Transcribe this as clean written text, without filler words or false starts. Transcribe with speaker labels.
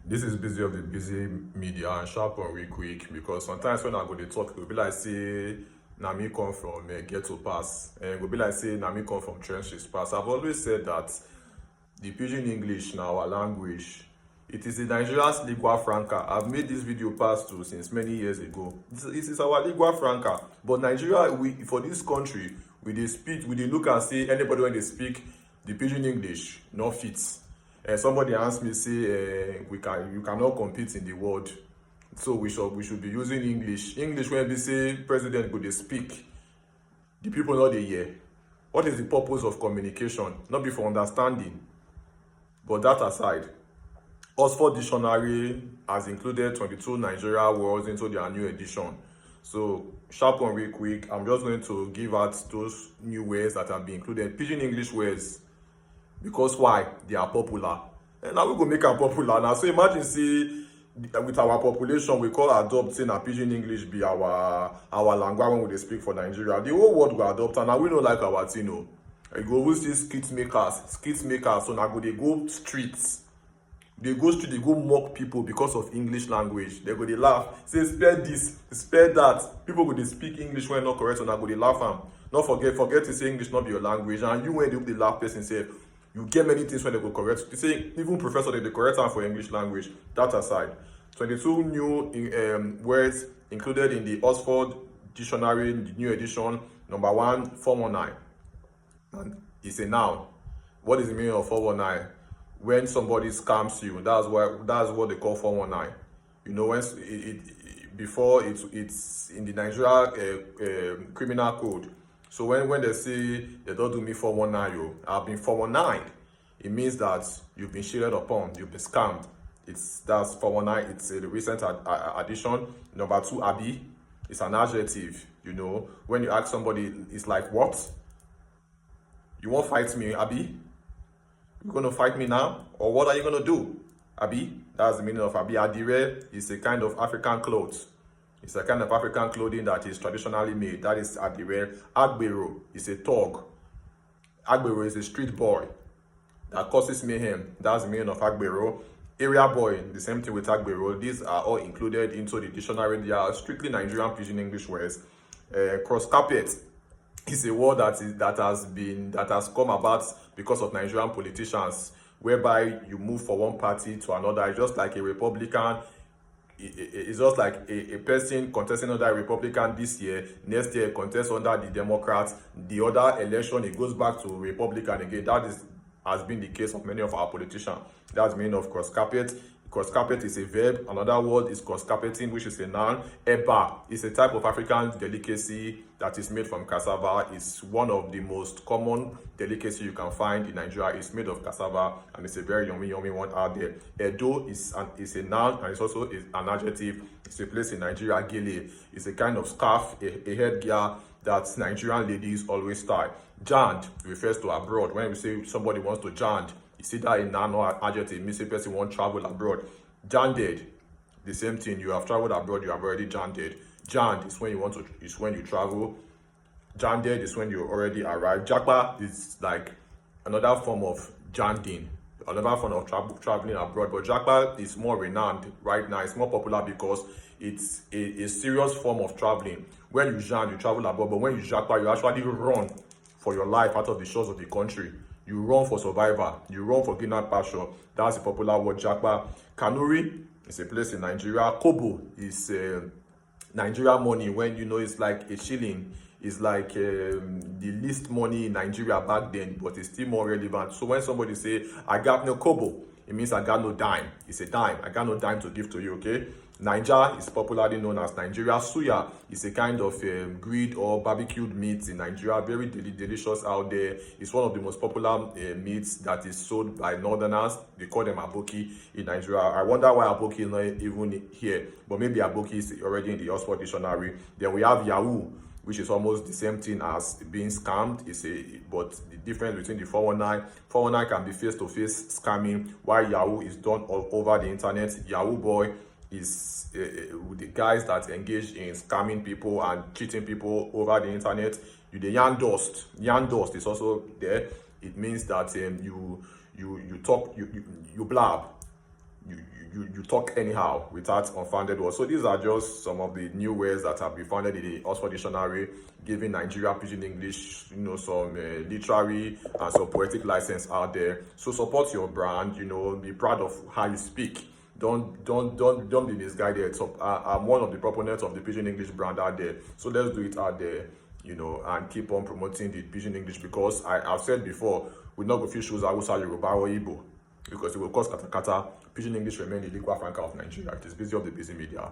Speaker 1: This is busy of the busy media and sharp on real quick because sometimes when I go to talk, it will be like say na me come from ghetto pass, and it will be like say na me come from trenches pass. I've always said that the Pidgin English na our language. It is the Nigeria's lingua franca. I've made this video past to since many years ago. This is our lingua franca. But Nigeria, for this country, we dey speak, we dey look and say anybody when they speak the Pidgin English no fits. Somebody asked me say you cannot compete in the world, so we should be using English when we say president go dey speak, the people no dey hear. What is the purpose of communication? Not be for understanding. But that aside, Oxford Dictionary has included 22 Nigeria words into their new edition. So, sharp on real quick, I'm just going to give out those new words that have been included. Pidgin English words. Because why? They are popular. And now we go make them popular now. So imagine see with our population, we call adopting a Pidgin English be our language when we speak for Nigeria. The whole world will adopt, and now we don't like our thing. No. I go always see skit makers. So now they go streets. They go street, they go mock people because of English language. They go they laugh. Say spare this, spare that. People go they speak English when not correct, so now go they laugh am. Not forget to say English not be your language. And you when they laugh person say you get many things when they go correct. They say even professor they correct am for English language. That aside, 22 new words included in the Oxford Dictionary, the new edition. Number 1, 419. And it's a noun. What is the meaning of 419? When somebody scams you, that's what they call 419. You know, when it's in the Nigeria criminal code. So when they say they don't do me 419, you I've been 419. It means that you've been cheated upon, you've been scammed. That's 419. It's a recent addition. Number 2, abi. It's an adjective. You know, when you ask somebody, it's like what? You won't fight me, abi? You're gonna fight me now? Or what are you gonna do? Abi? That's the meaning of abi. Adire is a kind of African clothes. It's a kind of African clothing that is traditionally made. That is adire. Agbero is a thug. Agbero is a street boy that causes mayhem. That's the meaning of Agbero. Area boy, the same thing with Agbero. These are all included into the dictionary. They are strictly Nigerian Pidgin English words. Cross carpet is a word that has come about because of Nigerian politicians, whereby you move from one party to another. It's just like a Republican. It's just like a person contesting under a Republican this year, next year contest under the Democrats. The other election, it goes back to Republican again. Has been the case of many of our politicians. That's the meaning of cross carpet. Cross carpet is a verb. Another word is cross carpeting, which is a noun. Eba is a type of African delicacy that is made from cassava. It's one of the most common delicacy you can find in Nigeria. It's made of cassava, and it's a very yummy one out there. Edo is a noun, and it's also an adjective. It's a place in Nigeria. Gele is a kind of scarf, a headgear that Nigerian ladies always tie. Jand refers to abroad. When we say somebody wants to jand, it's either a noun or adjective. It means a person won't travel abroad. Janded, the same thing. You have traveled abroad, you have already janded. Jand is when you travel. Janded is when you already arrived. Japa is like another form of janding, another form of traveling abroad. But Japa is more renowned right now. It's more popular because it's a serious form of traveling. When you jand, you travel abroad, but when you Japa, you actually run for your life out of the shores of the country. You run for survival. You run for greener pasture. That's a popular word, Japa. Kanuri is a place in Nigeria. Kobo is Nigeria money. When you know it's like a shilling. It's like the least money in Nigeria back then, but it's still more relevant. So when somebody say, I got no kobo, it means I got no dime. It's a dime. I got no dime to give to you, okay? Naija is popularly known as Nigeria. Suya is a kind of grilled or barbecued meat in Nigeria. Very delicious out there. It's one of the most popular meats that is sold by northerners. They call them aboki in Nigeria. I wonder why aboki is not even here, but maybe aboki is already in the Oxford Dictionary. Then we have yahoo, which is almost the same thing as being scammed. But the difference between the 419 can be face-to-face scamming, while Yahoo is done all over the internet. Yahoo boy is the guys that engage in scamming people and cheating people over the internet. The yarn dust. Yarn dust is also there. It means that you talk, you blab. you talk anyhow without unfounded words. So these are just some of the new words that have been founded in the Oxford Dictionary, giving Nigerian Pidgin English, some literary and some poetic license out there. So support your brand, be proud of how you speak. Don't be misguided. So I'm one of the proponents of the Pidgin English brand out there. So let's do it out there, and keep on promoting the Pidgin English, because I've said before, we not go fit choose Hausa, Yoruba or Igbo, because it will cause katakata. Pidgin English remain the lingua franca of Nigeria. It is busy of the busy media.